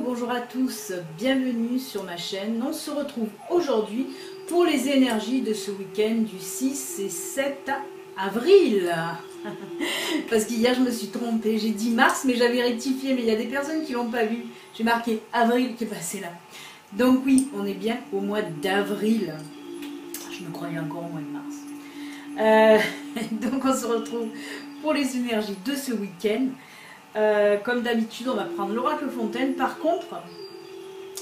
bonjour à tous, bienvenue sur ma chaîne. On se retrouve aujourd'hui pour les énergies de ce week-end du 6 et 7 avril. Parce qu'hier je me suis trompée, j'ai dit mars mais j'avais rectifié, mais il y a des personnes qui l'ont pas vu. J'ai marqué avril qui est passé là. Donc oui, on est bien au mois d'avril. Je me croyais encore au mois de mars. Donc on se retrouve pour les énergies de ce week-end. Comme d'habitude, on va prendre l'oracle Fontaine. Par contre,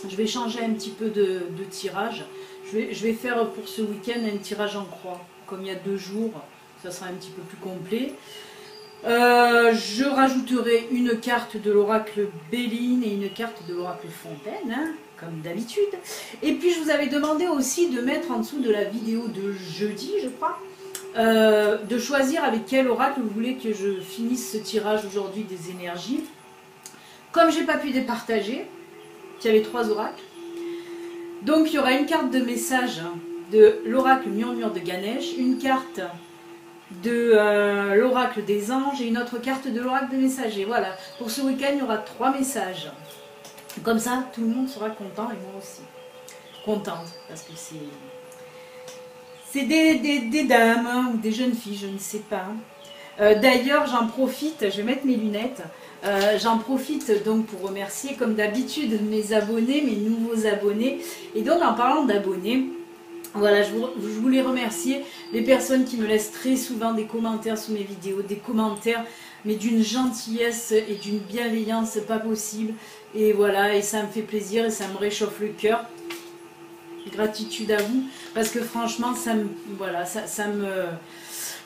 je vais changer un petit peu de tirage. Je vais faire pour ce week-end un tirage en croix. Comme il y a 2 jours, ça sera un petit peu plus complet. Je rajouterai une carte de l'oracle Béline et une carte de l'oracle Fontaine, hein, comme d'habitude. Et puis je vous avais demandé aussi de mettre en dessous de la vidéo de jeudi, je crois, de choisir avec quel oracle vous voulez que je finisse ce tirage aujourd'hui des énergies. Comme j'ai pas pu départager, il y avait 3 oracles. Donc il y aura une carte de message de l'oracle Murmure de Ganesh, une carte de l'oracle des anges et une autre carte de l'oracle des messagers. Voilà, pour ce week-end il y aura 3 messages. Comme ça tout le monde sera content et moi aussi. Contente, parce que c'est des dames hein, ou des jeunes filles, je ne sais pas. D'ailleurs, j'en profite, je vais mettre mes lunettes, j'en profite donc pour remercier comme d'habitude mes abonnés, mes nouveaux abonnés. Et donc en parlant d'abonnés, voilà, je voulais remercier les personnes qui me laissent très souvent des commentaires sous mes vidéos, des commentaires mais d'une gentillesse et d'une bienveillance pas possible. Et voilà, et ça me fait plaisir et ça me réchauffe le cœur. Gratitude à vous, parce que franchement ça me, voilà, ça me,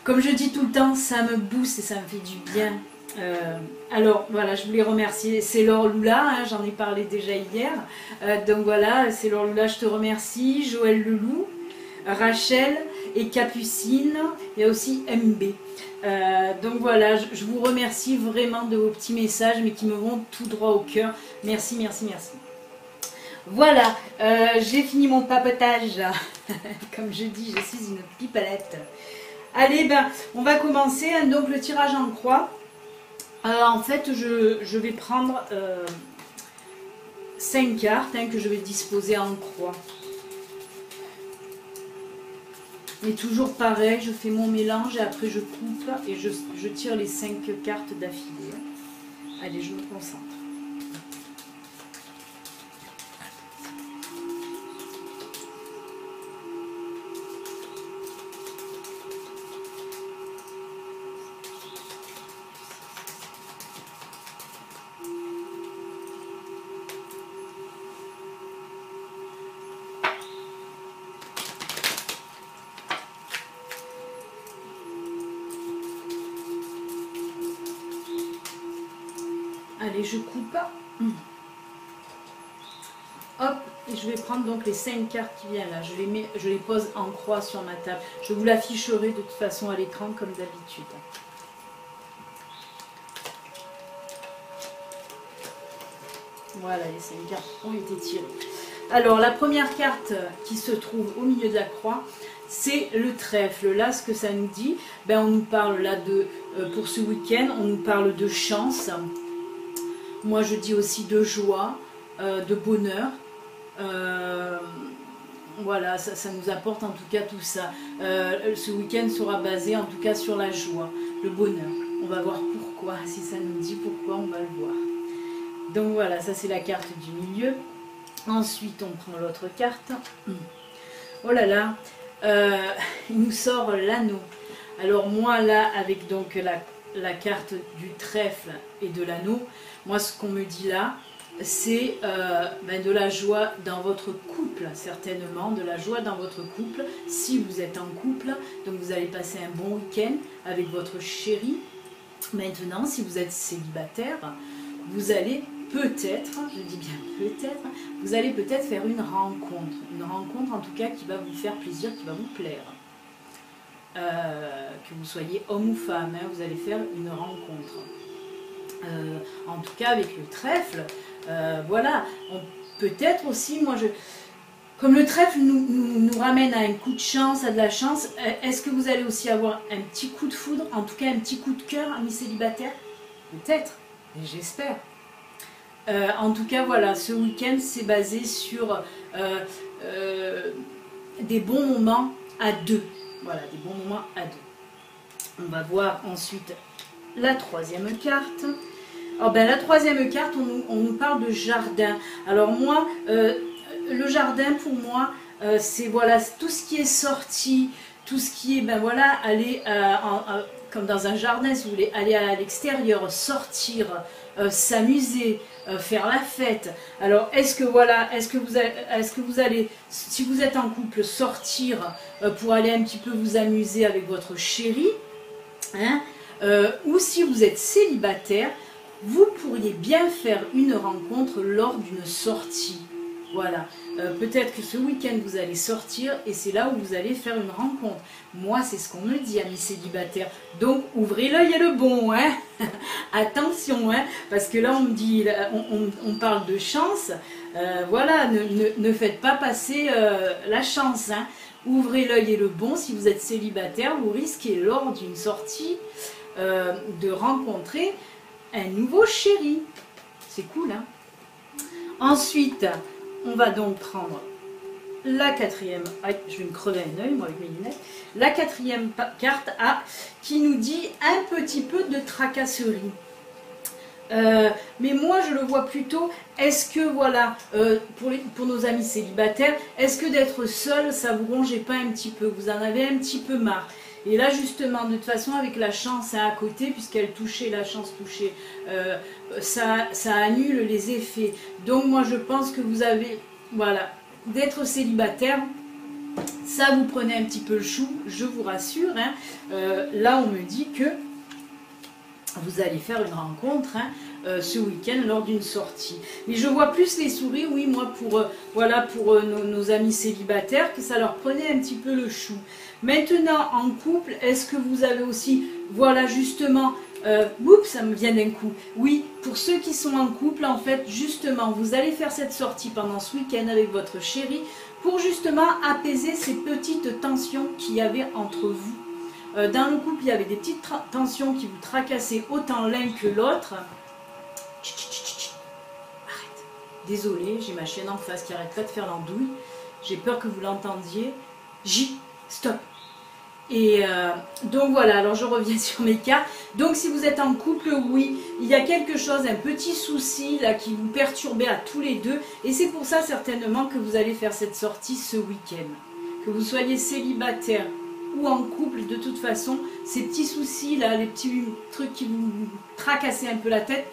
comme je dis tout le temps, ça me booste et ça me fait du bien. Alors voilà, je voulais remercier, c'est Laure Lula, hein, j'en ai parlé déjà hier, donc voilà, c'est Laure Lula, je te remercie, Joël Leloup, Rachel et Capucine, il y a aussi MB. Donc voilà, je vous remercie vraiment de vos petits messages, mais qui me vont tout droit au cœur. Merci, merci, merci. Voilà, j'ai fini mon papotage. Comme je dis, je suis une pipalette. Allez, ben, on va commencer. Hein, donc le tirage en croix. En fait, je vais prendre 5 cartes hein, que je vais disposer en croix. Et toujours pareil, je fais mon mélange et après je coupe et je tire les 5 cartes d'affilée. Allez, je me concentre. Allez, je coupe. Hop, et je vais prendre donc les 5 cartes qui viennent là. Je les pose en croix sur ma table. Je vous l'afficherai de toute façon à l'écran comme d'habitude. Voilà, les 5 cartes ont été tirées. Alors, la première carte qui se trouve au milieu de la croix, c'est le trèfle. Là, ce que ça nous dit, ben, on nous parle là de, pour ce week-end, on nous parle de chance. Moi, je dis aussi de joie, de bonheur. Voilà, ça nous apporte en tout cas tout ça. Ce week-end sera basé en tout cas sur la joie, le bonheur. On va voir pourquoi, si ça nous dit pourquoi, on va le voir. Donc voilà, ça c'est la carte du milieu. Ensuite, on prend l'autre carte. Oh là là, il nous sort l'anneau. Alors moi là, avec donc la carte du trèfle et de l'anneau, moi ce qu'on me dit là, c'est ben de la joie dans votre couple, certainement, de la joie dans votre couple, si vous êtes en couple, donc vous allez passer un bon week-end avec votre chéri. Maintenant, si vous êtes célibataire, vous allez peut-être, je dis bien peut-être, vous allez peut-être faire une rencontre en tout cas qui va vous faire plaisir, qui va vous plaire. Que vous soyez homme ou femme, hein, vous allez faire une rencontre. En tout cas avec le trèfle, voilà, peut-être aussi, moi comme le trèfle nous ramène à un coup de chance, à de la chance, est-ce que vous allez aussi avoir un petit coup de foudre, en tout cas un petit coup de cœur, amis célibataires? Peut-être, j'espère. En tout cas, voilà, ce week-end, c'est basé sur des bons moments à deux. Voilà, des bons moments à deux. On va voir ensuite la troisième carte. Alors, ben, la troisième carte, on nous parle de jardin. Alors moi, le jardin pour moi, c'est voilà, tout ce qui est sorti, tout ce qui est, ben voilà, aller comme dans un jardin, si vous voulez, aller à l'extérieur, sortir, s'amuser, faire la fête. Alors, est-ce que voilà, est-ce que vous allez, si vous êtes en couple, sortir pour aller un petit peu vous amuser avec votre chéri, hein, ou si vous êtes célibataire, vous pourriez bien faire une rencontre lors d'une sortie. Voilà, peut-être que ce week-end vous allez sortir et c'est là où vous allez faire une rencontre. Moi, c'est ce qu'on me dit, amis célibataires. Donc, ouvrez l'œil et le bon, hein. Attention, hein, parce que là, on me dit, on parle de chance. Voilà, ne faites pas passer la chance, hein. Ouvrez l'œil et le bon. Si vous êtes célibataire, vous risquez lors d'une sortie de rencontrer un nouveau chéri. C'est cool, hein. Ensuite, on va donc prendre la quatrième. Ah, je vais me crever un œil, moi, avec mes lunettes. La quatrième carte A qui nous dit un petit peu de tracasserie. Mais moi, je le vois plutôt, est-ce que, voilà, pour nos amis célibataires, est-ce que d'être seul, ça vous rongeait pas un petit peu? Vous en avez un petit peu marre? Et là, justement, de toute façon, avec la chance à côté, puisqu'elle touchait, la chance touchée, ça annule les effets. Donc, moi, je pense que vous avez, voilà, d'être célibataire, ça vous prenez un petit peu le chou, je vous rassure. Hein. Là, on me dit que vous allez faire une rencontre ce week-end lors d'une sortie. Mais je vois plus les sourires, oui, moi, voilà, pour nos amis célibataires, que ça leur prenait un petit peu le chou. Maintenant, en couple, est-ce que vous avez aussi, voilà, justement, oups, ça me vient d'un coup. Oui, pour ceux qui sont en couple, en fait, justement, vous allez faire cette sortie pendant ce week-end avec votre chéri pour justement apaiser ces petites tensions qu'il y avait entre vous. Dans le couple, il y avait des petites tensions qui vous tracassaient autant l'un que l'autre. Arrête. Désolée, j'ai ma chienne en face qui arrête pas de faire l'andouille. J'ai peur que vous l'entendiez. Stop. Et donc voilà, alors je reviens sur mes cartes. Donc si vous êtes en couple, oui, il y a quelque chose, un petit souci là qui vous perturbait à tous les deux. Et c'est pour ça certainement que vous allez faire cette sortie ce week-end. Que vous soyez célibataire ou en couple, de toute façon, ces petits soucis là, les petits trucs qui vous tracassaient un peu la tête,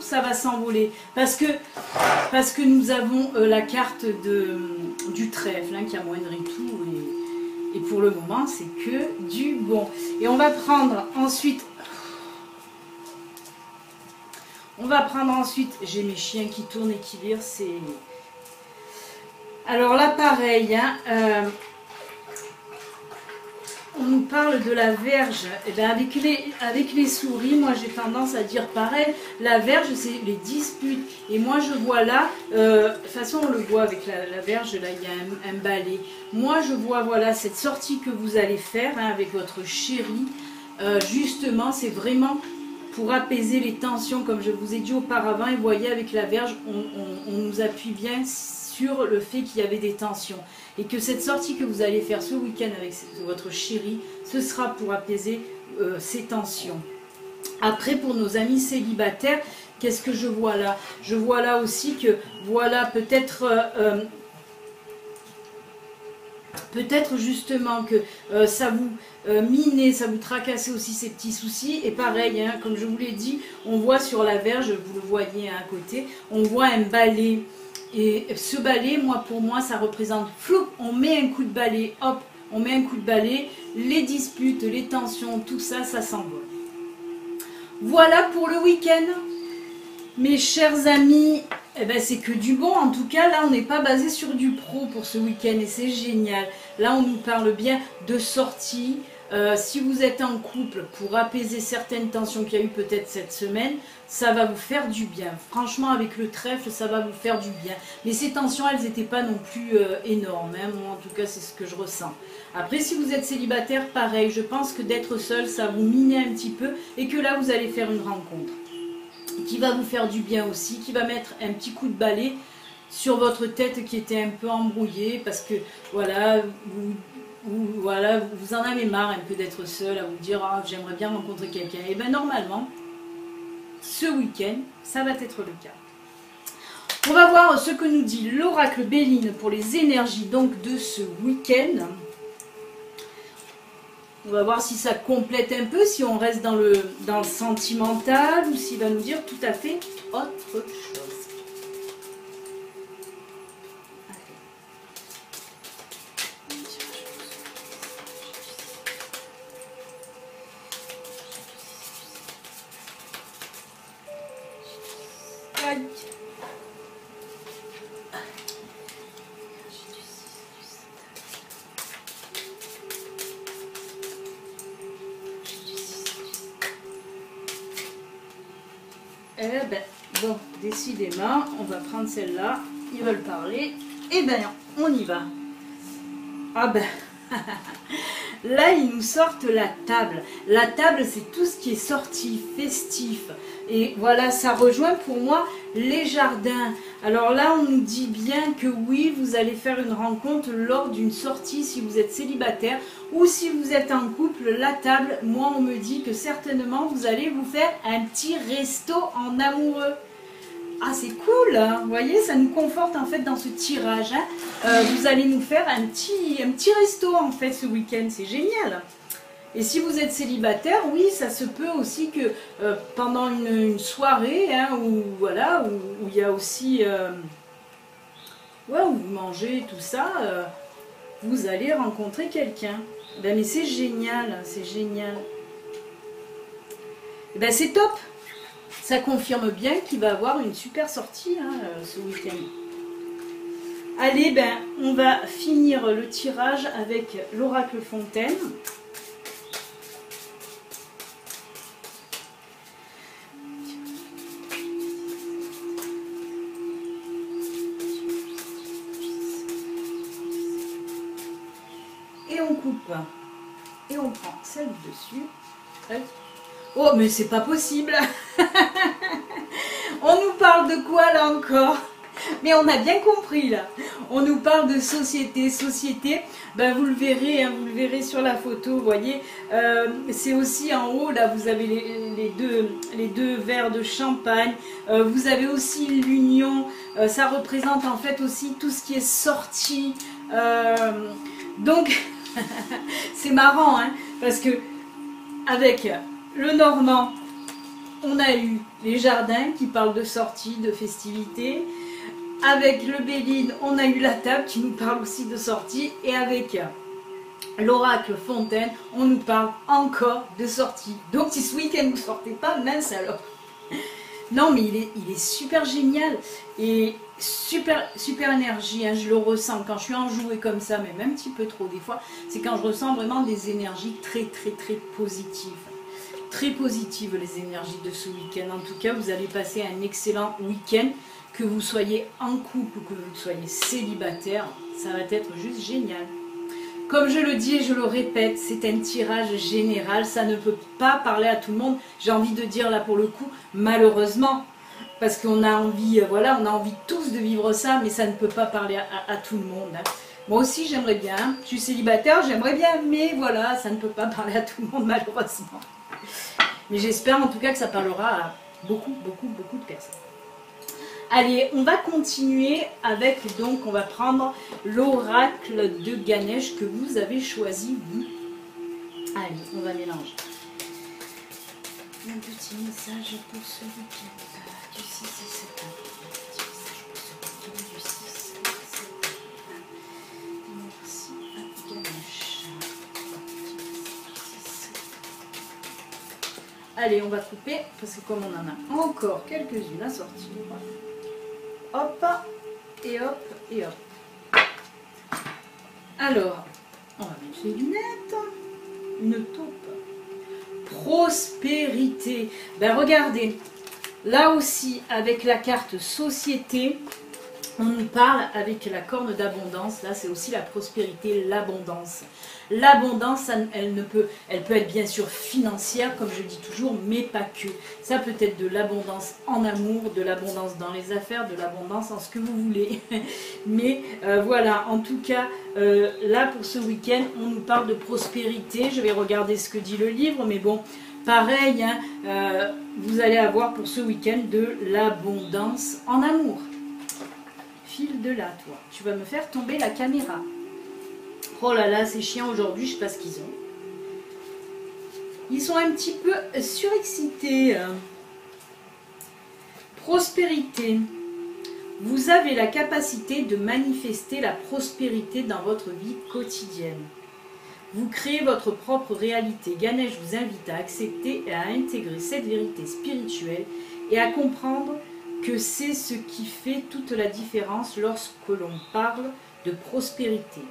ça va s'envoler. Parce que nous avons la carte du trèfle hein, qui amoindrit tout. Et pour le moment, c'est que du bon. Et on va prendre ensuite... j'ai mes chiens qui tournent et qui virent, c'est... Alors là, pareil, hein, on nous parle de la verge. Et bien avec les souris, moi j'ai tendance à dire pareil. La verge, c'est les disputes. Et moi je vois là, de toute façon on le voit avec la verge, là il y a un balai. Moi je vois voilà cette sortie que vous allez faire hein, avec votre chéri. Justement, c'est vraiment pour apaiser les tensions, comme je vous ai dit auparavant. Et vous voyez avec la verge, on nous appuie bien sur le fait qu'il y avait des tensions. Et que cette sortie que vous allez faire ce week-end avec votre chéri, ce sera pour apaiser ces tensions. Après, pour nos amis célibataires, qu'est-ce que je vois là? Je vois là aussi que, voilà, peut-être justement que ça vous minait, ça vous tracassait aussi ces petits soucis. Et pareil, hein, comme je vous l'ai dit, on voit sur la verge, vous le voyez hein, à côté, on voit un balai. Et ce balai, pour moi, ça représente flou. On met un coup de balai, hop, on met un coup de balai, les disputes, les tensions, tout ça, ça s'envole. Voilà pour le week-end. Mes chers amis, eh ben, c'est que du bon. En tout cas, là, on n'est pas basé sur du pro pour ce week-end et c'est génial. Là, on nous parle bien de sortie. Si vous êtes en couple, pour apaiser certaines tensions qu'il y a eu peut-être cette semaine, ça va vous faire du bien. Franchement, avec le trèfle, ça va vous faire du bien. Mais ces tensions, elles n'étaient pas non plus énormes. Hein. Moi, en tout cas, c'est ce que je ressens. Après, si vous êtes célibataire, pareil. Je pense que d'être seul, ça vous mine un petit peu et que là, vous allez faire une rencontre. qui va vous faire du bien aussi, qui va mettre un petit coup de balai sur votre tête qui était un peu embrouillée parce que voilà, vous en avez marre un peu d'être seul à vous dire ah, j'aimerais bien rencontrer quelqu'un. Et bien normalement, ce week-end, ça va être le cas. On va voir ce que nous dit l'oracle Béline pour les énergies donc de ce week-end. On va voir si ça complète un peu, si on reste dans le sentimental ou s'il va nous dire tout à fait autre chose. Aïe. Eh ben, bon, décidément, on va prendre celle-là. Ils veulent parler. Eh ben, on y va. Ah ben, là, ils nous sortent la table. La table, c'est tout ce qui est sorti, festif. Et voilà, ça rejoint pour moi les jardins. Alors là, on nous dit bien que oui, vous allez faire une rencontre lors d'une sortie si vous êtes célibataire ou si vous êtes en couple. La table, moi, on me dit que certainement, vous allez vous faire un petit resto en amoureux. Ah, c'est cool, hein. Vous voyez, ça nous conforte en fait dans ce tirage. Hein. Vous allez nous faire un petit resto en fait ce week-end, c'est génial. Et si vous êtes célibataire, oui, ça se peut aussi que pendant une soirée, hein, où voilà, où il y a aussi, ouais, où vous mangez tout ça, vous allez rencontrer quelqu'un. Ben, mais c'est génial, c'est génial. Ben, c'est top. Ça confirme bien qu'il va avoir une super sortie hein, ce week-end. Allez, ben, on va finir le tirage avec l'oracle Fontaine. Et on coupe. Et on prend celle du dessus. Oh, mais c'est pas possible. On nous parle de quoi là encore? Mais on a bien compris là. On nous parle de société. Société, ben, vous le verrez, hein, vous le verrez sur la photo, vous voyez. C'est aussi en haut, là, vous avez les deux verres de champagne. Vous avez aussi l'union. Ça représente en fait aussi tout ce qui est sorti. Donc, c'est marrant, hein, parce que avec le Normand, on a eu les jardins qui parlent de sortie, de festivités. Avec le Béline, on a eu la table qui nous parle aussi de sortie. Et avec l'oracle Fontaine, on nous parle encore de sortie. Donc si ce week-end vous ne sortez pas, mince alors. Non mais il est super génial. Et super énergie, hein, je le ressens quand je suis enjouée comme ça, mais même un petit peu trop des fois. C'est quand je ressens vraiment des énergies très positives. Très positives les énergies de ce week-end. En tout cas, vous allez passer un excellent week-end. Que vous soyez en couple ou que vous soyez célibataire, ça va être juste génial. Comme je le dis et je le répète, c'est un tirage général, ça ne peut pas parler à tout le monde. J'ai envie de dire là pour le coup, malheureusement, parce qu'on a envie, voilà, on a envie tous de vivre ça, mais ça ne peut pas parler à tout le monde. Hein. Moi aussi j'aimerais bien, je suis célibataire, j'aimerais bien, mais voilà, ça ne peut pas parler à tout le monde malheureusement. Mais j'espère en tout cas que ça parlera à beaucoup de personnes. Allez, on va continuer avec, donc, on va prendre l'oracle de Ganesh que vous avez choisi, vous. Allez, on va mélanger. Un petit message pour ce week-end du 6 et 7 avril. Un petit message pour ce week-end du 6 et 7 avril. Merci à Ganesh. Allez, on va couper, parce que comme on en a encore quelques-unes à sortir, hop, et hop, et hop. Alors, on va mettre les lunettes, une taupe. Prospérité. Ben regardez, là aussi, avec la carte société, On nous parle avec la corne d'abondance, là c'est aussi la prospérité, l'abondance. L'abondance, elle peut être bien sûr financière, comme je dis toujours, mais pas que. Ça peut être de l'abondance en amour, de l'abondance dans les affaires, de l'abondance en ce que vous voulez. Mais voilà, en tout cas, là pour ce week-end, on nous parle de prospérité. Je vais regarder ce que dit le livre, mais bon, pareil, hein, vous allez avoir pour ce week-end de l'abondance en amour. File de là, toi. Tu vas me faire tomber la caméra. Oh là là, ces chiens aujourd'hui, je ne sais pas ce qu'ils ont. Ils sont un petit peu surexcités. Prospérité. Vous avez la capacité de manifester la prospérité dans votre vie quotidienne. Vous créez votre propre réalité. Ganesh vous invite à accepter et à intégrer cette vérité spirituelle et à comprendre que c'est ce qui fait toute la différence lorsque l'on parle de prospérité.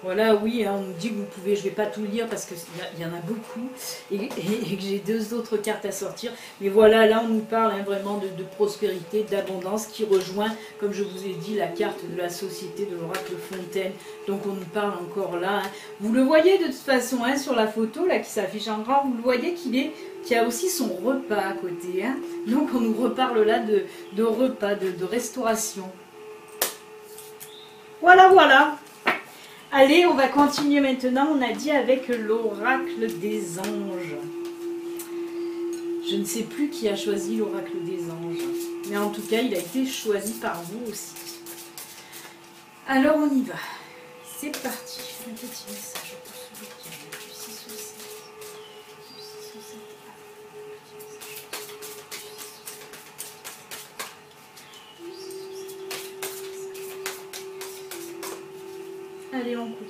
Voilà, oui, hein, on nous dit que vous pouvez, je ne vais pas tout lire parce qu'il y en a beaucoup et que j'ai 2 autres cartes à sortir. Mais voilà, là on nous parle hein, vraiment de prospérité, d'abondance qui rejoint, comme je vous ai dit, la carte de la société de l'oracle Fontaine. Donc on nous parle encore là. Hein. Vous le voyez de toute façon hein, sur la photo là qui s'affiche en grand, vous le voyez qu'il y a aussi son repas à côté. Hein. Donc on nous reparle là de repas, de restauration. Voilà, voilà. Allez, on va continuer maintenant, on a dit avec l'oracle des anges. Je ne sais plus qui a choisi l'oracle des anges, mais en tout cas, il a été choisi par vous aussi. Alors, on y va. C'est parti. Un petit message pour ce week-end du 6 au 7. Du 6 au 7. Allez, on coupe.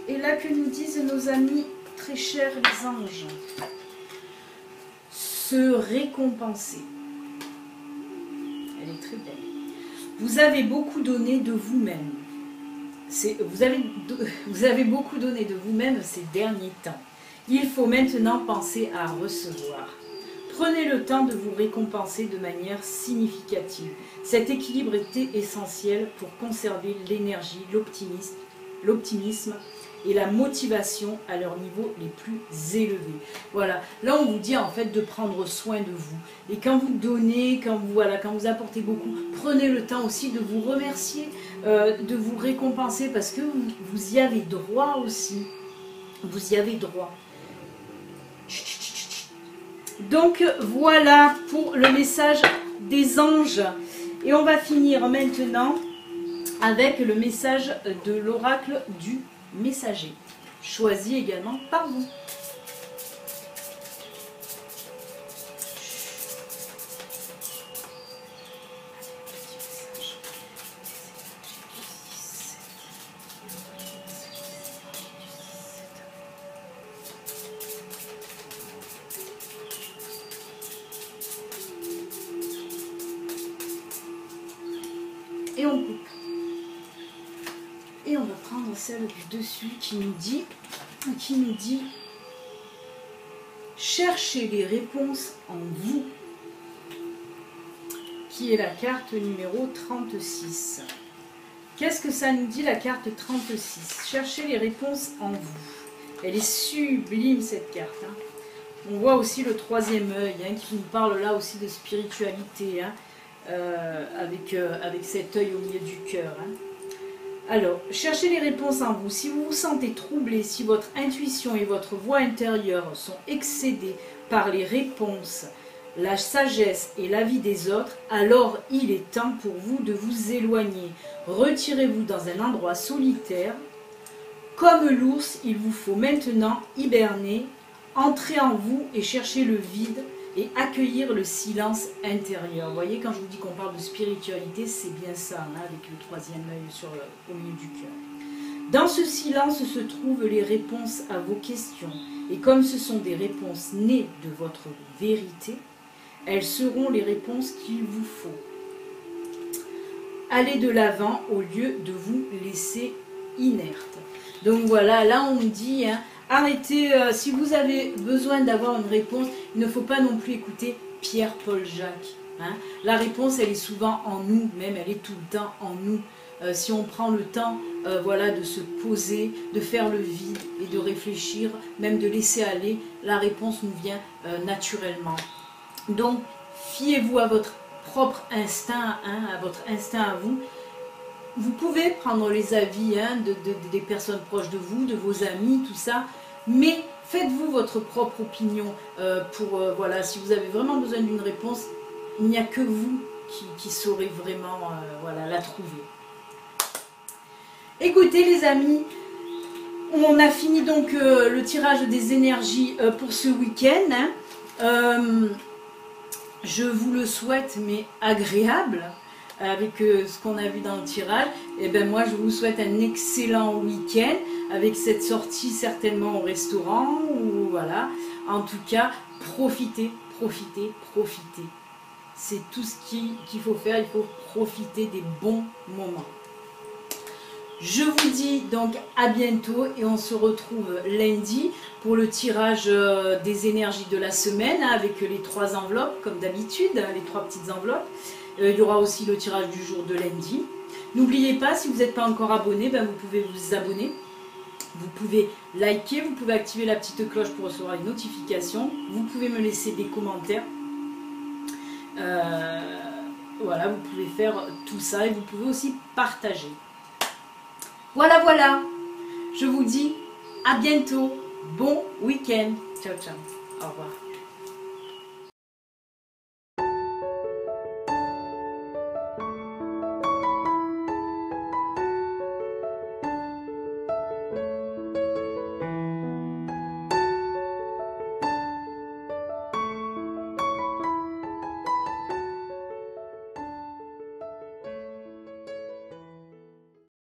Et là, que nous disent nos amis très chers les anges? Se récompenser. Elle est très belle. Vous avez beaucoup donné de vous-même. Vous avez beaucoup donné de vous-même ces derniers temps. Il faut maintenant penser à recevoir. Prenez le temps de vous récompenser de manière significative. Cet équilibre était essentiel pour conserver l'énergie, l'optimisme et la motivation à leur niveau les plus élevés. Voilà, là on vous dit en fait de prendre soin de vous. Et quand vous donnez, quand vous apportez beaucoup, prenez le temps aussi de vous remercier, de vous récompenser parce que vous y avez droit aussi. Vous y avez droit. Donc voilà pour le message des anges. Et on va finir maintenant avec le message de l'oracle du messager, choisi également par vous. Et on coupe. Et on va prendre celle du dessus qui nous dit cherchez les réponses en vous, qui est la carte numéro 36. Qu'est-ce que ça nous dit la carte 36? Cherchez les réponses en vous. Elle est sublime cette carte. Hein. On voit aussi le 3e œil hein, qui nous parle là aussi de spiritualité. Hein. Avec cet œil au milieu du cœur. Hein. Alors, cherchez les réponses en vous. Si vous vous sentez troublé, si votre intuition et votre voix intérieure sont excédées par les réponses, la sagesse et l'avis des autres, alors il est temps pour vous de vous éloigner. Retirez-vous dans un endroit solitaire. Comme l'ours, il vous faut maintenant hiberner, entrer en vous et chercher le vide, et accueillir le silence intérieur. Vous voyez, quand je vous dis qu'on parle de spiritualité, c'est bien ça, hein, avec le 3e œil au milieu du cœur. Dans ce silence se trouvent les réponses à vos questions. Et comme ce sont des réponses nées de votre vérité, elles seront les réponses qu'il vous faut. Allez de l'avant au lieu de vous laisser inerte. Donc voilà, là on me dit... Hein, arrêtez, si vous avez besoin d'avoir une réponse, il ne faut pas non plus écouter Pierre-Paul Jacques. Hein. La réponse, elle est souvent en nous, même elle est tout le temps en nous. Si on prend le temps voilà, de se poser, de faire le vide et de réfléchir, même de laisser aller, la réponse nous vient naturellement. Donc, fiez-vous à votre propre instinct, hein, à votre instinct à vous. Vous pouvez prendre les avis hein, des personnes proches de vous, de vos amis, tout ça, mais faites-vous votre propre opinion voilà, si vous avez vraiment besoin d'une réponse, il n'y a que vous qui saurez vraiment voilà, la trouver. Écoutez les amis, on a fini donc le tirage des énergies pour ce week-end. Hein. Je vous le souhaite, mais agréable, avec ce qu'on a vu dans le tirage. Et ben moi, je vous souhaite un excellent week-end, avec cette sortie certainement au restaurant, ou voilà. En tout cas, profitez, profitez, profitez. C'est tout ce qu'il faut faire, il faut profiter des bons moments. Je vous dis donc à bientôt et on se retrouve lundi pour le tirage des énergies de la semaine avec les 3 enveloppes comme d'habitude, les 3 petites enveloppes. Il y aura aussi le tirage du jour de lundi. N'oubliez pas, si vous n'êtes pas encore abonné, ben vous pouvez vous abonner. Vous pouvez liker, vous pouvez activer la petite cloche pour recevoir les notifications. Vous pouvez me laisser des commentaires. Voilà, vous pouvez faire tout ça et vous pouvez aussi partager. Voilà, voilà. Je vous dis à bientôt. Bon week-end. Ciao, ciao. Au revoir.